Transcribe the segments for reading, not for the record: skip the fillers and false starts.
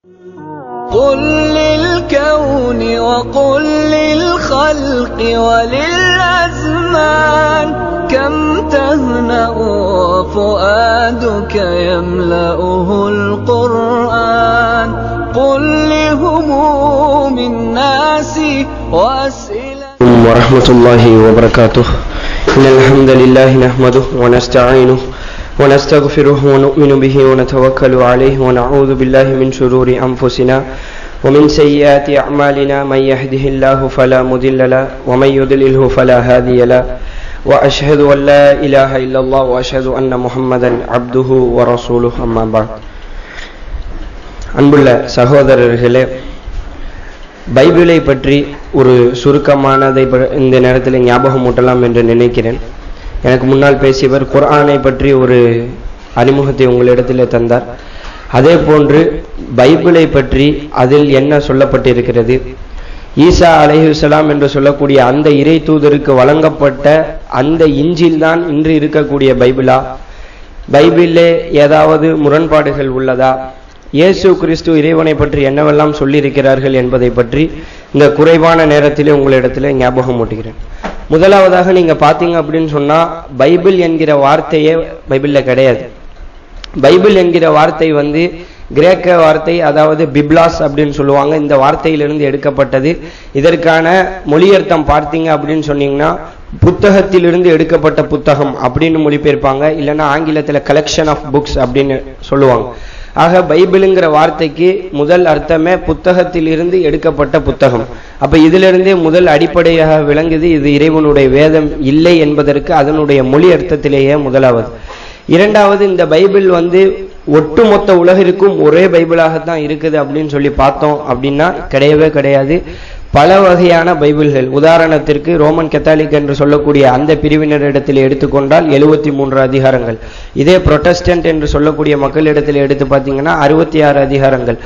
قل للكون وقل للخلق وللأزمان كم تهنأ وفؤادك يملأه القرآن قل لهموم الناس وأسئلة ورحمة الله وبركاته. إن الحمد لله نحمده ونستعينه ونستغفره ونؤمن به ونتوكل عليه ونعوذ بالله من شرور أنفسنا ومن سيئات أعمالنا من يهده الله فلا مضل له ومن يضلله فلا هادي له وأشهد أن لا إله إلا الله وأشهد أن محمدا عبده ورسوله أما بعد. அன்புள்ள சகோதரர்களே, பைபிளை பற்றி ஒரு சுருக்கமானதை இந்த நேரத்தில் ஞாபகம் ஊட்டலாம் என்று நினைக்கிறேன். எனக்கு முன்னால் பேசியவர் குர்ஆனை பற்றி ஒரு அறிமுகத்தை உங்களிடத்தில் தந்தார். அதே போன்று பைபிளை பற்றி அதில் என்ன சொல்லப்பட்டிருக்கிறது, ஈசா அலைஹிஸ்ஸலாம் என்று சொல்லக்கூடிய அந்த இறை தூதருக்கு வழங்கப்பட்ட அந்த இஞ்சில் தான் இன்று இருக்கக்கூடிய பைபிளா, பைபிளிலே ஏதாவது முரண்பாடுகள் உள்ளதா, இயேசு கிறிஸ்து இறைவனை பற்றி என்னவெல்லாம் சொல்லியிருக்கிறார்கள் என்பதை பற்றி இந்த குறைவான நேரத்திலே உங்களிடத்தில் ஞாபகம் ஊட்டுகிறேன். முதலாவதாக நீங்க பாத்தீங்க அப்படின்னு சொன்னா, பைபிள் என்கிற வார்த்தையே பைபிள்ல கிடையாது. பைபிள் என்கிற வார்த்தை கிரேக்க வார்த்தை, அதாவது பிப்லாஸ் அப்படின்னு சொல்லுவாங்க. இந்த வார்த்தையிலிருந்து எடுக்கப்பட்டது. இதற்கான மொழியர்த்தம் பார்த்தீங்க அப்படின்னு சொன்னீங்கன்னா, புத்தகத்திலிருந்து எடுக்கப்பட்ட புத்தகம் அப்படின்னு மொழிபெயர்ப்பாங்க. இல்லைன்னா ஆங்கிலத்தில் கலெக்ஷன் ஆஃப் புக்ஸ் அப்படின்னு சொல்லுவாங்க. ஆக பைபிளுங்கிற வார்த்தைக்கு முதல் அர்த்தமே புத்தகத்தில் இருந்து எடுக்கப்பட்ட புத்தகம். அப்ப இதிலிருந்தே முதல் அடிப்படையாக விளங்குது இது இறைவனுடைய வேதம் இல்லை என்பதற்கு அதனுடைய மொழி அர்த்தத்திலேயே முதலாவது. இரண்டாவது, இந்த பைபிள் ஒட்டுமொத்த உலகிற்கும் ஒரே பைபிளாகத்தான் இருக்குது அப்படின்னு சொல்லி பார்த்தோம் அப்படின்னா கிடையவே கிடையாது. பல வகையான பைபிள்கள், உதாரணத்திற்கு ரோமன் கத்தாலிக் என்று சொல்லக்கூடிய அந்த பிரிவினரிடத்தில் எடுத்துக்கொண்டால் 73 அதிகாரங்கள், இதே புரொட்டஸ்டன்ட் என்று சொல்லக்கூடிய மக்களிடத்தில் எடுத்து பார்த்தீங்கன்னா 66 அதிகாரங்கள்.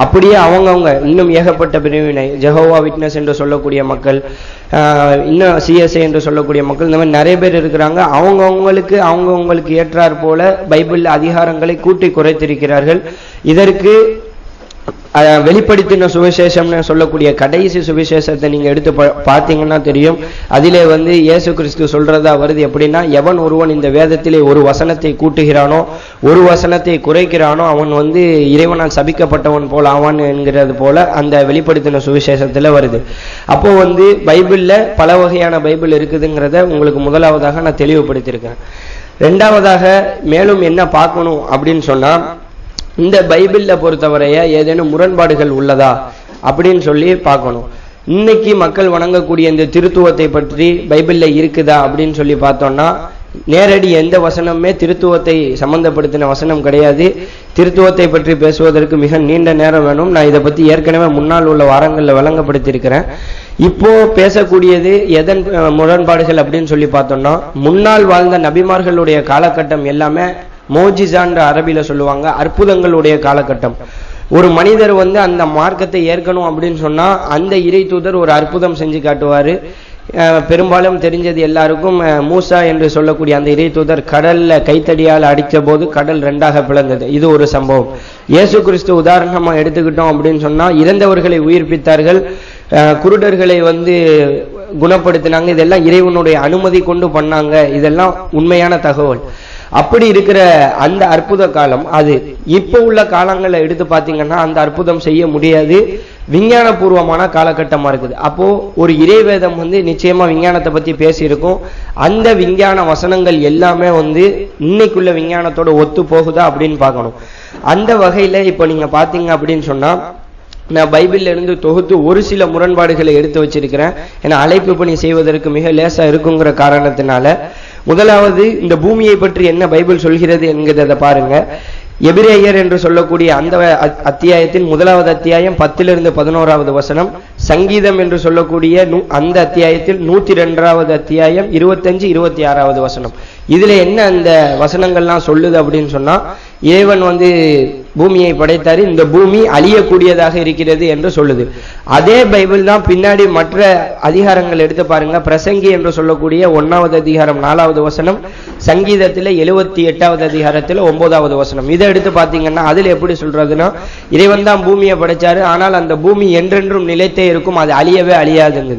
அப்படியே அவங்கவுங்க இன்னும் ஏகப்பட்ட பிரிவினை, ஜெகோவா விட்னஸ் என்று சொல்லக்கூடிய மக்கள், இன்னும் சிஎஸ்ஐ என்று சொல்லக்கூடிய மக்கள், இந்த மாதிரி நிறைய பேர் இருக்கிறாங்க. அவங்கவுங்களுக்கு ஏற்றாற் போல பைபிள் அதிகாரங்களை கூட்டி குறைத்திருக்கிறார்கள். இதற்கு வெளிப்படுத்தின சுவிசேஷம்னு சொல்லக்கூடிய கடைசி சுவிசேஷத்தை நீங்க எடுத்து பார்த்தீங்கன்னா தெரியும். அதிலே இயேசு கிறிஸ்து சொல்றதா வருது எப்படின்னா, எவன் ஒருவன் இந்த வேதத்திலே ஒரு வசனத்தை கூட்டுகிறானோ ஒரு வசனத்தை குறைக்கிறானோ அவன் இறைவனால் சபிக்கப்பட்டவன் போல அவன் என்கிறது போல அந்த வெளிப்படுத்தின சுவிசேஷத்துல வருது. அப்போ பைபிள்ல பல வகையான பைபிள் இருக்குதுங்கிறத உங்களுக்கு முதலாவதாக நான் தெளிவுபடுத்தியிருக்கேன். ரெண்டாவதாக மேலும் என்ன பார்க்கணும் அப்படின்னு சொன்னா, இந்த பைபிள்ல பொறுத்தவரைய ஏதேனும் முரண்பாடுகள் உள்ளதா அப்படின்னு சொல்லி பார்க்கணும். இன்னைக்கு மக்கள் வணங்கக்கூடிய இந்த திருத்துவத்தை பற்றி பைபிள்ல இருக்குதா அப்படின்னு சொல்லி பார்த்தோம்னா, நேரடி எந்த வசனமே திருத்துவத்தை சம்பந்தப்படுத்தின வசனம் கிடையாது. திருத்துவத்தை பற்றி பேசுவதற்கு மிக நீண்ட நேரம் வேணும். நான் இதை பத்தி ஏற்கனவே முன்னால் உள்ள வாரங்களில் விளங்கப்படுத்தியிருக்கிறேன். இப்போ பேசக்கூடியது எதன் முரண்பாடுகள் அப்படின்னு சொல்லி பார்த்தோம்னா, முன்னால் வாழ்ந்த நபிமார்களுடைய காலகட்டம் எல்லாமே மோஜிசான்ற அரபியில சொல்லுவாங்க, அற்புதங்களுடைய காலகட்டம். ஒரு மனிதர் அந்த மார்க்கத்தை ஏற்கணும் அப்படின்னு சொன்னா அந்த இறை தூதர் ஒரு அற்புதம் செஞ்சு காட்டுவாரு. பெரும்பாலும் தெரிஞ்சது எல்லாருக்கும், மூசா என்று சொல்லக்கூடிய அந்த இறை தூதர் கடல்ல கைத்தடியால் அடித்த போது கடல் 2ஆக பிளந்தது. இது ஒரு சம்பவம். இயேசு கிறிஸ்து உதாரணமா எடுத்துக்கிட்டோம் அப்படின்னு சொன்னா, இறந்தவர்களை உயிர்ப்பித்தார்கள், குருடர்களை குணப்படுத்தினாங்க. இதெல்லாம் இறைவனுடைய அனுமதி கொண்டு பண்ணாங்க. இதெல்லாம் உண்மையான தகவல். அப்படி இருக்கிற அந்த அற்புத காலம் அது. இப்போ உள்ள காலங்களை எடுத்து பார்த்தீங்கன்னா அந்த அற்புதம் செய்ய முடியாது. விஞ்ஞான பூர்வமான காலகட்டமா இருக்குது. அப்போ ஒரு இறைவேதம் நிச்சயமா விஞ்ஞானத்தை பத்தி பேசியிருக்கும். அந்த விஞ்ஞான வசனங்கள் எல்லாமே இன்னைக்குள்ள விஞ்ஞானத்தோட ஒத்து போகுதா அப்படின்னு பார்க்கணும். அந்த வகையில இப்போ நீங்க பாத்தீங்க அப்படின்னு சொன்னா, நான் பைபிள்ல இருந்து தொகுத்து ஒரு சில முரண்பாடுகளை எடுத்து வச்சிருக்கிறேன். ஏன்னா அழைப்பு பணி செய்வதற்கு மிக லேசா இருக்குங்கிற காரணத்தினால, முதலாவது இந்த பூமியை பற்றி என்ன பைபிள் சொல்கிறது என்கிறத பாருங்க. எபிரேயர் என்று சொல்லக்கூடிய அந்த அத்தியாயத்தின் 1வது அத்தியாயம் 10 to 11 வசனம், சங்கீதம் என்று சொல்லக்கூடிய அந்த அத்தியாயத்தில் 102வது அத்தியாயம் 25, 26 வசனம். இதுல என்ன அந்த வசனங்கள்லாம் சொல்லுது அப்படின்னு சொன்னா, இறைவன் வந்து பூமியை படைத்தாரு, இந்த பூமி அழியக்கூடியதாக இருக்கிறது என்று சொல்லுது. அதே பைபிள் தான் பின்னாடி மற்ற அதிகாரங்கள் எடுத்து பாருங்க. பிரசங்கி என்று சொல்லக்கூடிய 1வது அதிகாரம் 4வது வசனம், சங்கீதத்துல 78வது அதிகாரத்துல 9வது வசனம், இதை எடுத்து பாத்தீங்கன்னா அதுல எப்படி சொல்றதுன்னா, இறைவன் தான் பூமியை படைச்சாரு, ஆனால் அந்த பூமி என்றென்றும் நிலைத்தே இருக்கும், அது அழியவே அழியாதுங்க.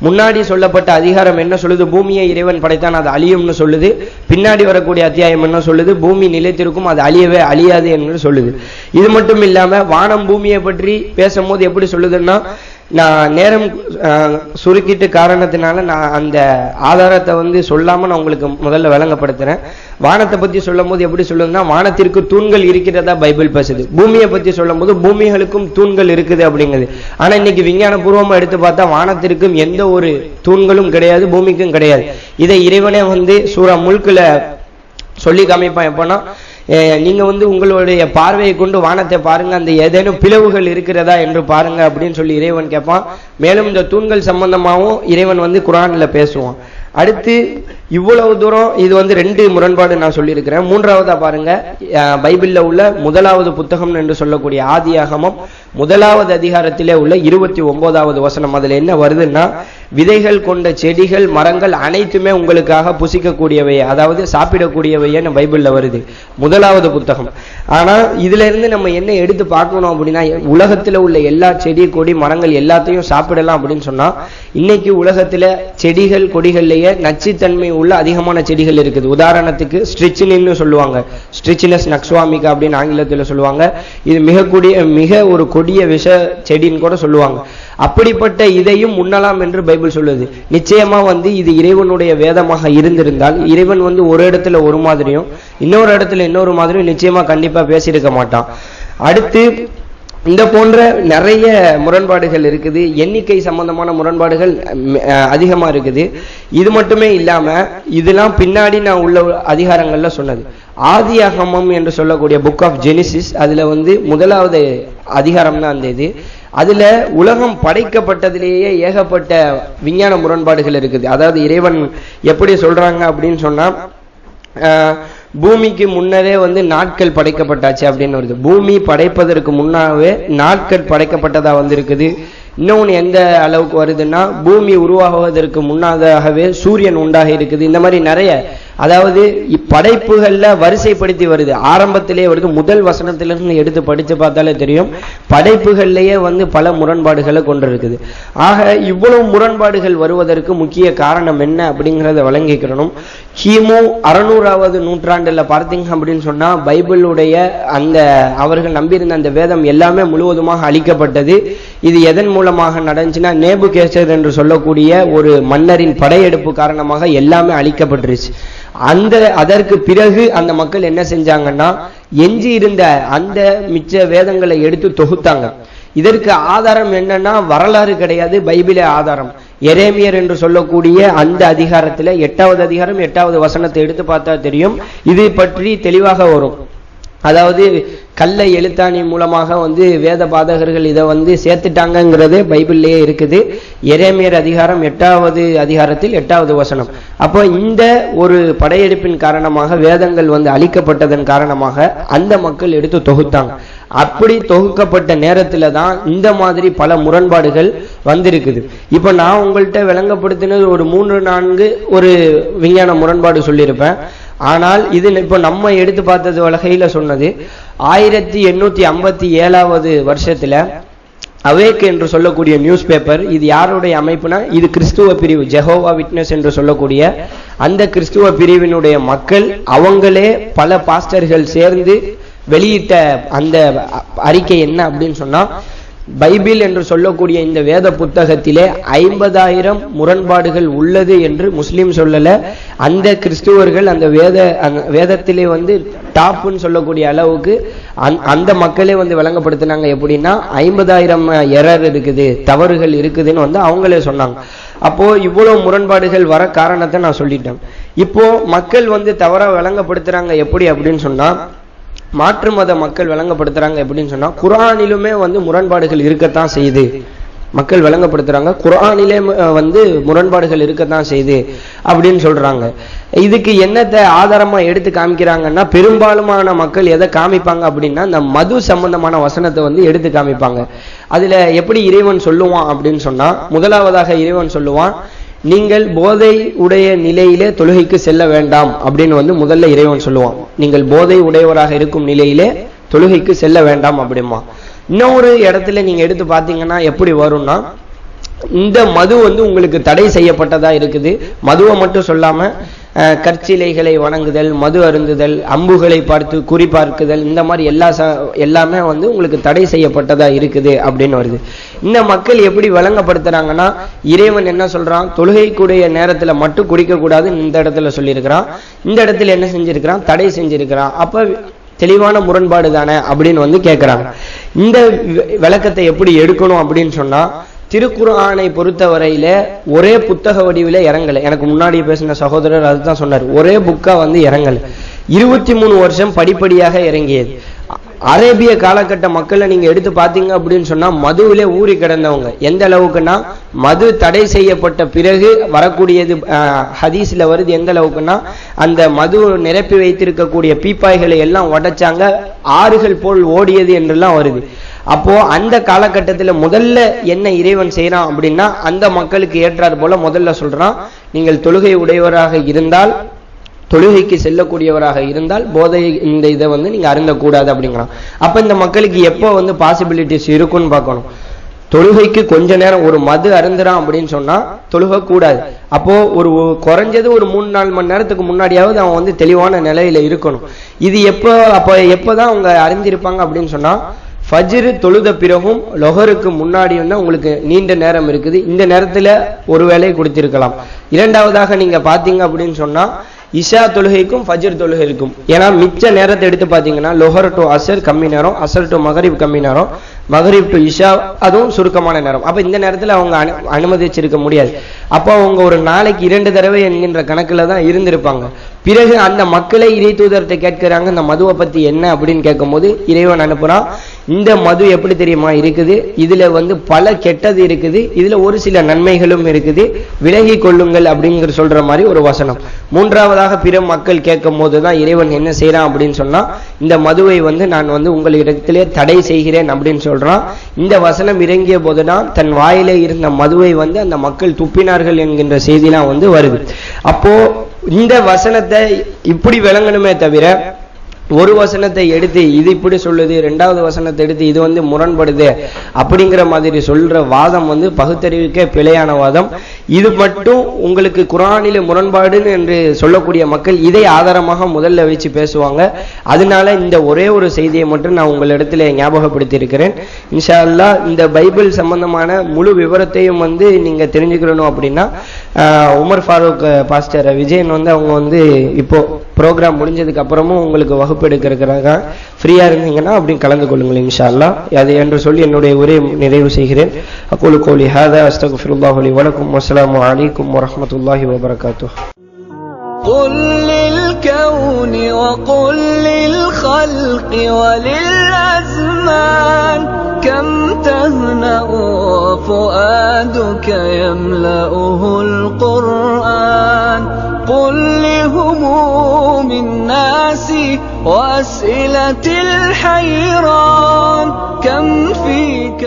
முன்னாடி சொல்லப்பட்ட அதிகாரம் என்ன சொல்லுது? பூமியை இறைவன் படைத்தான், அது அழியும்னு சொல்லுது. பின்னாடி வரக்கூடிய அத்தியாயம் என்ன சொல்லுது? பூமி நிலைத்திருக்கும், அது அழியவே அழியாது என்று சொல்லுது. இது மட்டும் இல்லாம வானம் பூமியை பற்றி பேசும்போது எப்படி சொல்லுதுன்னா, நான் நேரம் சுருக்கிட்டு காரணத்தினால நான் அந்த ஆதாரத்தை வந்து சொல்லாம நான் உங்களுக்கு முதல்ல விளங்கப்படுத்துறேன். வானத்தை பத்தி சொல்லும் போது எப்படி சொல்லுதுன்னா, வானத்திற்கு தூண்கள் இருக்கிறதா பைபிள் பேசுது. பூமியை பத்தி சொல்லும் போது பூமிகளுக்கும் தூண்கள் இருக்குது அப்படிங்குது. ஆனா இன்னைக்கு விஞ்ஞான பூர்வமா எடுத்து பார்த்தா வானத்திற்கும் எந்த ஒரு தூண்களும் கிடையாது, பூமிக்கும் கிடையாது. இதை இறைவனே வந்து சூரா முல்குல சொல்லி காமிப்பான். எப்பன்னா, நீங்க வந்து உங்களுடைய பார்வையை கொண்டு வானத்தை பாருங்க, அந்த ஏதேனும் பிளவுகள் இருக்கிறதா என்று பாருங்க அப்படின்னு சொல்லி இறைவன் கேட்பான். மேலும் இந்த தூண்கள் சம்பந்தமாகவும் இறைவன் வந்து குர்ஆன்ல பேசுவான். அடுத்து இவ்வளவு தூரம் இது வந்து 2 முரண்பாடு நான் சொல்லியிருக்கிறேன். 3வதா பாருங்க, பைபிள்ல உள்ள 1வது புத்தகம் என்று சொல்லக்கூடிய ஆதியாகமம் 1வது அதிகாரத்திலே உள்ள 29வது வசனம். அதுல என்ன வருதுன்னா, விதைகள் கொண்ட செடிகள் மரங்கள் அனைத்துமே உங்களுக்காக புசிக்கக்கூடியவை, அதாவது சாப்பிடக்கூடியவைன்னு பைபிள்ல வருது, 1வது புத்தகம். ஆனா இதுல இருந்து நம்ம என்ன எடுத்து பார்க்கணும் அப்படின்னா, உலகத்துல உள்ள எல்லா செடி கொடி மரங்கள் எல்லாத்தையும் சாப்பிடலாம் அப்படின்னு சொன்னா, இன்னைக்கு உலகத்துல செடிகள் கொடிகள்லயே நச்சுத்தன்மை உள்ள அதிகமான செடிகள் இருக்குது. உதாரணத்துக்கு ஸ்ட்ரிச்சினின்னு சொல்லுவாங்க, ஸ்ட்ரிச்சினஸ் நக்ஸ்வாமிகா அப்படின்னு ஆங்கிலத்தில் சொல்லுவாங்க. இது மிக ஒரு கொடிய விஷ செடின்னு கூட சொல்லுவாங்க. அப்படிப்பட்ட இதையும் உண்ணலாம் என்று பைபிள் சொல்லுது. நிச்சயமா வந்து இது இறைவனுடைய வேதமாக இருந்திருந்தால், இறைவன் வந்து ஒரு இடத்துல ஒரு மாதிரியும் இன்னொரு இடத்துல இன்னொரு மாதிரியும் நிச்சயமா கண்டிப்பா பேசியிருக்க மாட்டான். அடுத்து இந்த போன்ற நிறைய முரண்பாடுகள் இருக்குது, எண்ணிக்கை சம்பந்தமான முரண்பாடுகள் அதிகமா இருக்குது. இது மட்டுமே இல்லாம இதெல்லாம் பின்னாடி நான் உள்ள அதிகாரங்கள்ல சொன்னது. ஆதியாகமம் என்று சொல்லக்கூடிய புக் ஆஃப் ஜெனிசிஸ், அதுல வந்து 1வது அதிகாரம் தான் அந்த இது. அதுல உலகம் படைக்கப்பட்டதிலேயே ஏகப்பட்ட விஞ்ஞான முரண்பாடுகள் இருக்குது. அதாவது இறைவன் எப்படி சொல்றாங்க அப்படின்னு சொன்னா, பூமிக்கு முன்னரே வந்து நாட்கள் படைக்கப்பட்டாச்சு அப்படின்னு வருது. பூமி படைப்பதற்கு முன்னாவே நாட்கள் படைக்கப்பட்டதா வந்திருக்குது. இன்னொன்று எந்த அளவுக்கு வருதுன்னா, பூமி உருவாகுவதற்கு முன்னதாகவே சூரியன் உண்டாக இருக்குது. இந்த மாதிரி நிறைய, அதாவது படைப்புகள்ல வரிசைப்படுத்தி வருது, ஆரம்பத்திலேயே வருது. முதல் வசனத்திலிருந்து எடுத்து படிச்சு பார்த்தாலே தெரியும், படைப்புகள்லயே வந்து பல முரண்பாடுகளை கொண்டிருக்குது. ஆக இவ்வளவு முரண்பாடுகள் வருவதற்கு முக்கிய காரணம் என்ன அப்படிங்கிறத வழங்கிக்கிறணும். கிமு 600வது நூற்றாண்டுல பார்த்தீங்க அப்படின்னு சொன்னா, பைபிளுடைய அந்த அவர்கள் நம்பியிருந்த அந்த வேதம் எல்லாமே முழுவதுமாக அழிக்கப்பட்டது. இது எதன் மூலமாக நடந்துச்சுன்னா, நேபுகேசர் என்று சொல்லக்கூடிய ஒரு மன்னரின் படையெடுப்பு காரணமாக எல்லாமே அழிக்கப்பட்டுருச்சு. அதற்கு பிறகு அந்த மக்கள் என்ன செஞ்சாங்கன்னா, எஞ்சி இருந்த அந்த மிச்ச வேதங்களை எடுத்து தொகுத்தாங்க. இதற்கு ஆதாரம் என்னன்னா, வரலாறு கிடையாது, பைபிளே ஆதாரம். எரேமியர் என்று சொல்லக்கூடிய அந்த அதிகாரத்துல 8வது அதிகாரம் 8வது வசனத்தை எடுத்து பார்த்தா தெரியும், இது பற்றி தெளிவாக வரும். அதாவது கள்ள எழுத்தாணி மூலமாக வந்து வேத பாதகர்கள் இதை வந்து சேர்த்துட்டாங்கிறதே பைபிள்லயே இருக்குது. எரேமியர் அதிகாரம் 8வது அதிகாரத்தில் 8வது வசனம். அப்போ இந்த ஒரு படையெடுப்பின் காரணமாக வேதங்கள் வந்து அழிக்கப்பட்டதன் காரணமாக அந்த மக்கள் எடுத்து தொகுத்தாங்க. அப்படி தொகுக்கப்பட்ட நேரத்துல தான் இந்த மாதிரி பல முரண்பாடுகள் வந்திருக்குது. இப்ப நான் உங்கள்கிட்ட விளங்கப்படுத்தினது ஒரு 3-4 ஒரு விஞ்ஞான முரண்பாடு சொல்லியிருப்பேன். ஆனால் இது இப்போ நம்ம எடுத்து பார்த்தது வகையில சொன்னது 1857வது வருஷத்துல அவேக் என்று சொல்லக்கூடிய நியூஸ் பேப்பர், இது யாருடைய அமைப்புனா, இது கிறிஸ்துவ பிரிவு, ஜெகோவா விட்னஸ் என்று சொல்லக்கூடிய அந்த கிறிஸ்துவ பிரிவினுடைய மக்கள் அவங்களே பல பாஸ்டர்கள் சேர்ந்து வெளியிட்ட அந்த அறிக்கை என்ன அப்படின்னு சொன்னா, பைபிள் என்று சொல்லக்கூடிய இந்த வேத புத்தகத்திலே 50,000 முரண்பாடுகள் உள்ளது என்று முஸ்லீம் சொல்லல, அந்த கிறிஸ்துவர்கள் அந்த வேதத்திலே வந்து டாப்னு சொல்லக்கூடிய அளவுக்கு அந்த மக்களே வந்து விளங்கப்படுத்தினாங்க. எப்படின்னா 50,000 எரர் இருக்குது, தவறுகள் இருக்குதுன்னு வந்து அவங்களே சொன்னாங்க. அப்போ இவ்வளவு முரண்பாடுகள் வர காரணத்தை நான் சொல்லிட்டேன். இப்போ மக்கள் வந்து தவறா விளங்கப்படுத்துறாங்க எப்படி அப்படின்னு சொன்னா, மாற்று மத மக்கள் விளங்கப்படுத்துறாங்க எப்படின்னு சொன்னா, குர்ஆனிலுமே வந்து முரண்பாடுகள் இருக்கத்தான் செய்யுது. மக்கள் விளங்கப்படுத்துறாங்க. குர்ஆனிலே வந்து முரண்பாடுகள் இருக்கத்தான் செய்யுது அப்படின்னு சொல்றாங்க. இதுக்கு என்னத்தை ஆதாரமா எடுத்து காமிக்கிறாங்கன்னா, பெரும்பாலுமான மக்கள் எதை காமிப்பாங்க அப்படின்னா இந்த மது சம்பந்தமான வசனத்தை வந்து எடுத்து காமிப்பாங்க. அதுல எப்படி இறைவன் சொல்லுவான் அப்படின்னு சொன்னா, முதலாவதாக இறைவன் சொல்லுவான், நீங்கள் போதை உடைய நிலையிலே தொழுகைக்கு செல்ல வேண்டாம் அப்படின்னு வந்து முதல்ல இறைவன் சொல்லுவான். நீங்கள் போதை உடையவராக இருக்கும் நிலையிலே தொழுகைக்கு செல்ல வேண்டாம் அப்படிமா. இன்னொரு இடத்துல நீங்க எடுத்து பாத்தீங்கன்னா எப்படி வரும்னா, இந்த மது வந்து உங்களுக்கு தடை செய்யப்பட்டதா இருக்குது. மதுவை மட்டும் சொல்லாம கற்சிலைகளை வணங்குதல், மது அருந்துதல், அம்புகளை பார்த்து குறி பார்க்குதல், இந்த மாதிரி எல்லாமே வந்து உங்களுக்கு தடை செய்யப்பட்டதா இருக்குது அப்படின்னு வருது. இந்த மக்கள் எப்படி விளங்கப்படுத்துறாங்கன்னா, இறைவன் என்ன சொல்றான், தொழுகைக்குடைய நேரத்துல மட்டும் குடிக்க கூடாது இந்த இடத்துல சொல்லியிருக்கிறான், இந்த இடத்துல என்ன செஞ்சிருக்கிறான், தடை செஞ்சிருக்கிறான். அப்ப தெளிவான முரண்பாடு தானே அப்படின்னு வந்து கேட்கிறாங்க. இந்த விளக்கத்தை எப்படி எடுக்கணும் அப்படின்னு சொன்னா, திருக்குர்ஆனை பொறுத்தவரையில ஒரே புத்தக வடிவில இறங்கல. எனக்கு முன்னாடி பேசின சகோதரர் அதுதான் சொன்னார், ஒரே புக்கா வந்து இறங்கல, 23 வருஷம் படிப்படியாக இறங்கியது. அரேபிய காலகட்ட மக்களை நீங்க எடுத்து பாத்தீங்க அப்படின்னு சொன்னா, மதுவிலே ஊறி கிடந்தவங்க. எந்த அளவுக்குன்னா, மது தடை செய்யப்பட்ட பிறகு வரக்கூடியது ஹதீஸ்ல வருது. எந்த அளவுக்குன்னா, அந்த மது நிரப்பி வைத்திருக்கக்கூடிய பீப்பாய்களை எல்லாம் உடைச்சாங்க, ஆறுகள் போல் ஓடியது என்றெல்லாம் வருது. அப்போ அந்த காலகட்டத்தில் முதல்ல என்ன இறைவன் செய்யறான் அப்படின்னா, அந்த மக்களுக்கு ஏற்றார் போல முதல்ல சொல்றான், நீங்கள் தொழுகை உடையவராக இருந்தால், தொழுகைக்கு செல்லக்கூடியவராக இருந்தால் போதை இந்த இதை வந்து நீங்க அருந்தக்கூடாது அப்படிங்கிறான். அப்ப இந்த மக்களுக்கு எப்போ வந்து பாசிபிலிட்டிஸ் இருக்குன்னு பார்க்கணும். தொழுகைக்கு கொஞ்ச நேரம் ஒரு மது அருந்துறான் அப்படின்னு சொன்னா தொழுக கூடாது. அப்போ ஒரு குறைஞ்சது ஒரு 3-4 மணி நேரத்துக்கு முன்னாடியாவது அவன் வந்து தெளிவான நிலையில இருக்கணும். இது எப்பதான் அவங்க அறிந்திருப்பாங்க அப்படின்னு சொன்னா, ஃபஜ்ர் தொழுத பிறகும் லொஹருக்கு முன்னாடியும் தான் உங்களுக்கு நீண்ட நேரம் இருக்குது. இந்த நேரத்துல ஒரு வேலையை கொடுத்திருக்கலாம். இரண்டாவதாக நீங்க பாத்தீங்க அப்படின்னு சொன்னா, இஷா தொழுகைக்கும் ஃபஜ்ர் தொழுகைக்கும், ஏன்னா மிச்ச நேரத்தை எடுத்து பாத்தீங்கன்னா லொஹர் டு அசர் கம்மி நேரம், அசர் டு மகரிப் கம்மி நேரம், மகரிப் டு இஷா அதுவும் சுருக்கமான நேரம். அப்ப இந்த நேரத்துல அவங்க அனுமதிச்சிருக்க முடியாது. அப்போ அவங்க ஒரு நாளைக்கு 2 தடவை என்கின்ற கணக்குல தான் இருந்திருப்பாங்க. பிறகு அந்த மக்களை இறை தூதர்கிட்ட கேட்கிறாங்க, இந்த மதுவை பத்தி என்ன அப்படின்னு கேட்கும் போது இறைவன் அனுப்புறான், இந்த மது எப்படி தெரியுமா இருக்குது, இதுல வந்து பல கெட்டது இருக்குது, இதுல ஒரு சில நன்மைகளும் இருக்குது, விலகி கொள்ளுங்கள் அப்படிங்கிற சொல்ற மாதிரி ஒரு வசனம். மூன்றாவதாக பிற மக்கள் கேட்கும் போதுதான் இறைவன் என்ன செய்யறான் அப்படின்னு சொன்னா, இந்த மதுவை வந்து நான் வந்து உங்களிடத்திலே தடை செய்கிறேன் அப்படின்னு சொல்றான். இந்த வசனம் இறங்கிய போதுதான் தன் வாயிலே இருந்த மதுவை வந்து அந்த மக்கள் துப்பினார்கள் என்கின்ற செய்திலாம் வந்து வருது. அப்போ இந்த வசனத்தை இப்படி விளங்கணுமே தவிர, ஒரு வசனத்தை எடுத்து இது இப்படி சொல்லுது, 2வது வசனத்தை எடுத்து இது வந்து முரண்படுது அப்படிங்கிற மாதிரி சொல்ற வாதம் வந்து பகுத்தறிவுக்கே பிழையான வாதம். இது மட்டும் உங்களுக்கு குர்ஆனிலே முரண்பாடுன்னு என்று சொல்லக்கூடிய மக்கள் இதை ஆதாரமாக முதல்ல வச்சு பேசுவாங்க. அதனால இந்த ஒரே ஒரு செய்தியை மட்டும் நான் உங்களிடத்துல ஞாபகப்படுத்தி இருக்கிறேன். இன்ஷா அல்லாஹ் இந்த பைபிள் சம்பந்தமான முழு விவரத்தையும் வந்து நீங்க தெரிஞ்சுக்கணும் அப்படின்னா, உமர் ஃபாரூக் பாஸ்டர் விஜயன் வந்து அவங்க வந்து இப்போ ப்ரோக்ராம் முடிஞ்சதுக்கு அப்புறமும் உங்களுக்கு வகுப்பு எடுக்கிறாங்க. ஃப்ரீயா இருந்தீங்கன்னா அப்படி கலந்து கொள்ளுங்கள் இன்ஷா அல்லாஹ். அது என்று சொல்லி என்னுடைய உரையை நிறைவு செய்கிறேன். அகூலு கௌலி ஹாதா அஸ்தக்ஃபிருல்லாஹு லி வ லக்கும் வஸ்ஸலாமு அலைக்கும் வரஹ்மத்துல்லாஹி வ பரகாத்துஹு. قل للكون وقل للخلق وللأزمان كم تهنأ وفؤادك يملأه القرآن. قل لهموم الناس وأسئلة الحيران كم فيك